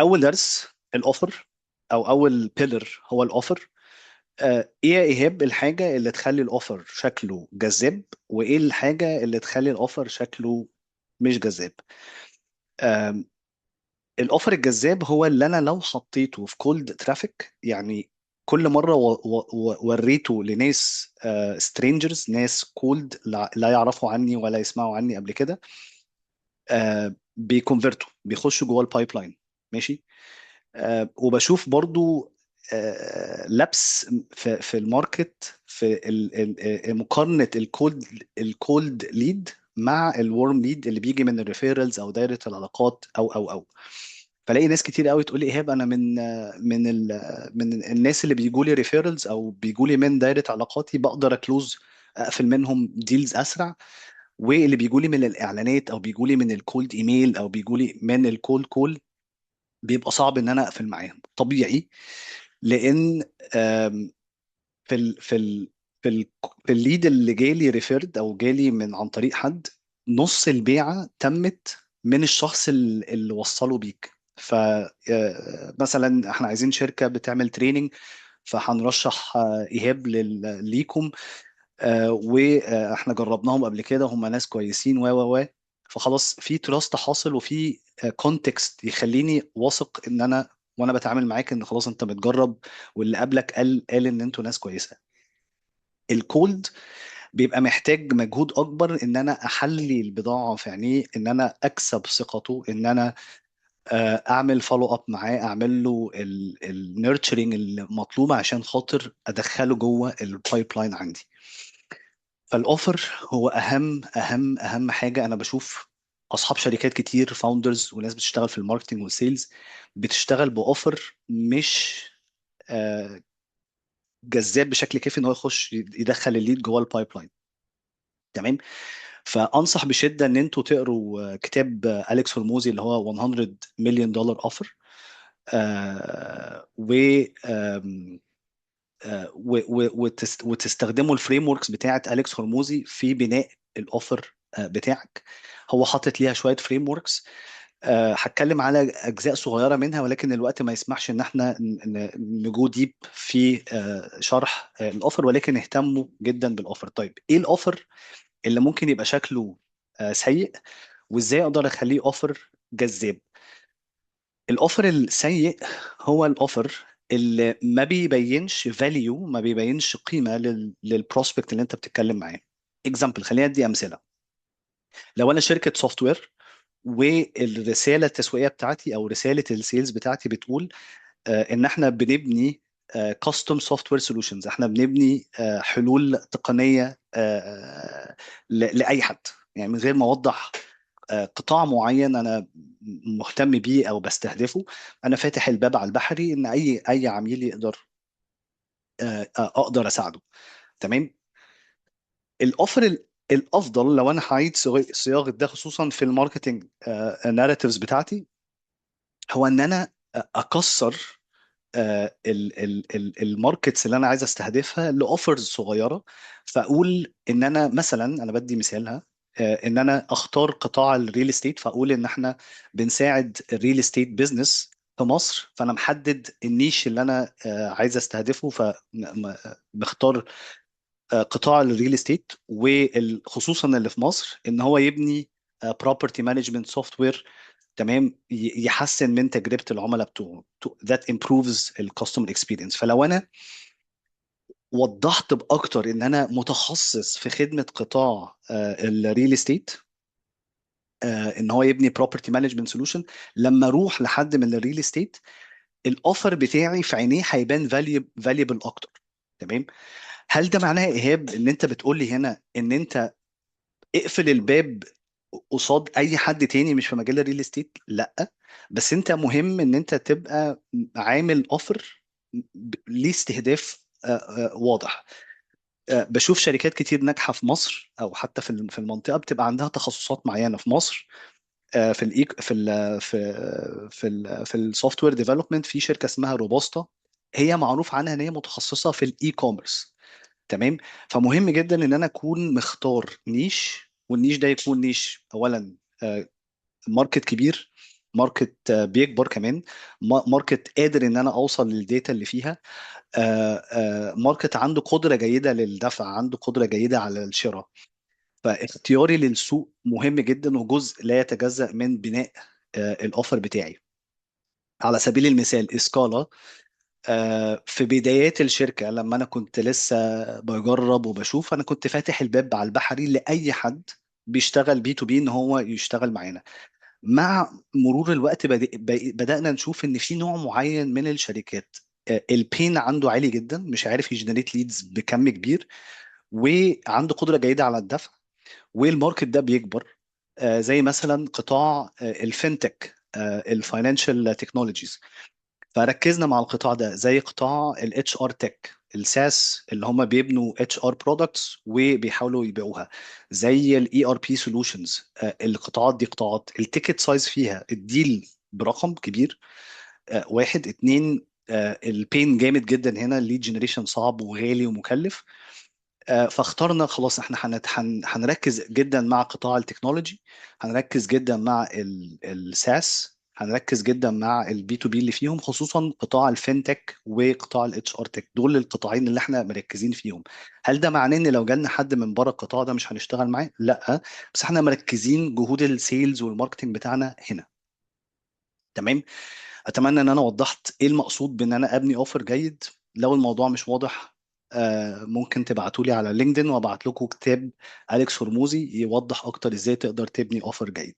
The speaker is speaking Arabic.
اول درس الاوفر، او اول بيلر هو الاوفر. ايه يا ايهاب الحاجه اللي تخلي الاوفر شكله جذاب، وايه الحاجه اللي تخلي الاوفر شكله مش جذاب؟ آم، الاوفر الجذاب هو اللي انا لو حطيته في كولد ترافيك، يعني كل مره وريته لناس سترينجرز، ناس كولد لا يعرفوا عني ولا يسمعوا عني قبل كده، بيكونفرتوا بيخشوا جوه البايب لاين. ماشي. وبشوف برضو لبس في الماركت، في مقارنة الكولد ليد مع الورم ليد اللي بيجي من الريفيرالز او دايرة العلاقات او. فلاقي ناس كتير قوي تقول لي ايهاب انا من الناس اللي بيجوا لي ريفيرالز او بيجوا لي من دايرة علاقاتي بقدر اكلوز، اقفل منهم ديلز اسرع. واللي بيجوا لي من الاعلانات او بيجوا لي من الكولد ايميل او بيجوا لي من الكولد كول بيبقى صعب ان انا اقفل معاهم طبيعي. لان آم، في ال في ال في ال في الليد اللي جالي ريفيرد او جالي من عن طريق حد، نص البيعه تمت من الشخص اللي وصله بيك. ف مثلا احنا عايزين شركه بتعمل تريننج، فهنرشح ايهاب ليكم. واحنا جربناهم قبل كده، هم ناس كويسين و فخلاص في تراست حاصل وفي كونتكست يخليني واثق ان انا وانا بتعامل معاك ان خلاص انت بتجرب، واللي قبلك قال ان انتوا ناس كويسه. الكولد بيبقى محتاج مجهود اكبر ان انا احلي البضاعه في عينيه، ان انا اكسب ثقته، ان انا اعمل فولو اب معاه، اعمل له النيرتشرنج المطلوبه عشان خاطر ادخله جوه البايب لاين عندي. فالاوفر هو اهم حاجه. انا بشوف اصحاب شركات كتير، فاوندرز وناس بتشتغل في الماركتنج والسيلز، بتشتغل باوفر مش آه، جذاب بشكل كافي ان هو يخش يدخل الليد جوه البايب لاين. تمام. فانصح بشده ان انتوا تقروا كتاب اليكس هرموزي اللي هو 100 مليون دولار اوفر. و آم، وتستخدموا الفريم وركس بتاعت اليكس هرموزي في بناء الاوفر بتاعك. هو حاطط ليها شويه فريم وركس. هتكلم على اجزاء صغيره منها، ولكن الوقت ما يسمحش ان احنا نجو ديب في شرح الاوفر، ولكن اهتموا جدا بالاوفر. طيب ايه الاوفر اللي ممكن يبقى شكله سيء، وازاي اقدر اخليه اوفر جذاب؟ الاوفر السيء هو الاوفر اللي ما بيبينش فاليو، ما بيبينش قيمه للبروسبكت اللي انت بتتكلم معاه. اكزامبل، خلينا ادي امثله. لو انا شركه سوفت وير، والرساله التسويقيه بتاعتي او رساله السيلز بتاعتي بتقول ان احنا بنبني كاستم سوفت وير سولوشنز، احنا بنبني حلول تقنيه لاي حد، يعني من غير ما اوضح قطاع معين انا مهتم بيه او بستهدفه. انا فاتح الباب على البحري ان اي عميل يقدر اقدر اساعده. تمام. الاوفر الافضل لو انا هعيد صياغه ده خصوصا في الماركتنج ناريتيفز بتاعتي، هو ان انا اكسر الماركتس اللي انا عايز استهدفها لاوفرز صغيره. فاقول ان انا مثلا، انا بدي مثالها، ان انا اختار قطاع الريل استيت، فاقول ان احنا بنساعد الريل استيت بزنس في مصر، فانا محدد النيش اللي انا عايز استهدفه، فبختار قطاع الريل استيت، وخصوصا اللي في مصر، ان هو يبني بروبرتي مانجمنت سوفت وير. تمام. يحسن من تجربه العملاء بتوعه. that improves الكاستمر اكسبيرينس. فلو انا وضحت باكتر ان انا متخصص في خدمه قطاع الريل استيت، ان هو يبني بروبرتي مانجمنت سولوشن، لما اروح لحد من الريل استيت الاوفر بتاعي في عينيه هيبان فاليبل اكتر. تمام. هل ده معناه يا ايهاب ان انت بتقول لي هنا ان انت اقفل الباب قصاد اي حد تاني مش في مجال الريل استيت؟ لا، بس انت مهم ان انت تبقى عامل اوفر ليه استهداف واضح. بشوف شركات كتير ناجحه في مصر او حتى في المنطقه بتبقى عندها تخصصات معينه في مصر. في الايك في ال في السوفت وير ديفلوبمنت في شركه اسمها روبوستا، هي معروف عنها ان هي متخصصه في الاي كوميرس. تمام. فمهم جدا ان انا اكون مختار نيش، والنيش ده يكون نيش اولا ماركت كبير، ماركت بيكبر كمان، ماركت قادر ان انا اوصل للديتا اللي فيها، ماركت عنده قدرة جيدة للدفع، عنده قدرة جيدة على الشراء. فاختياري للسوق مهم جدا، وجزء لا يتجزأ من بناء الاوفر بتاعي. على سبيل المثال اسكالا، في بدايات الشركة لما أنا كنت لسه بجرب وبشوف، أنا كنت فاتح الباب على البحري لأي حد بيشتغل بي تو بي إن هو يشتغل معانا. مع مرور الوقت بدأنا نشوف إن في نوع معين من الشركات البين عنده عالي جدا، مش عارف يجنريت ليدز بكم كبير، وعنده قدرة جيدة على الدفع، والماركت ده بيكبر. زي مثلا قطاع الفinTech، الفاينانشال تكنولوجيز. فركزنا مع القطاع ده، زي قطاع الاتش ار تك، الساس اللي هم بيبنوا اتش ار برودكتس وبيحاولوا يبيعوها، زي الاي ار بي سولوشنز. القطاعات دي قطاعات التيكت سايز فيها الديل برقم كبير. واحد اتنين، البين جامد جدا هنا، الليد جنريشن صعب وغالي ومكلف. فاخترنا خلاص احنا هنركز جدا مع قطاع التكنولوجي، هنركز جدا مع الساس، هنركز جدا مع البي تو بي اللي فيهم، خصوصا قطاع الفinTech وقطاع الاتش ار تك. دول القطاعين اللي احنا مركزين فيهم. هل ده معناه ان لو جالنا حد من بره القطاع ده مش هنشتغل معاه؟ لا، بس احنا مركزين جهود السيلز والماركتنج بتاعنا هنا. تمام. اتمنى ان انا وضحت ايه المقصود بان انا ابني اوفر جيد. لو الموضوع مش واضح، ممكن تبعتوا لي على لينكدين وابعت لكم كتاب أليكس هرموزي يوضح اكتر ازاي تقدر تبني اوفر جيد.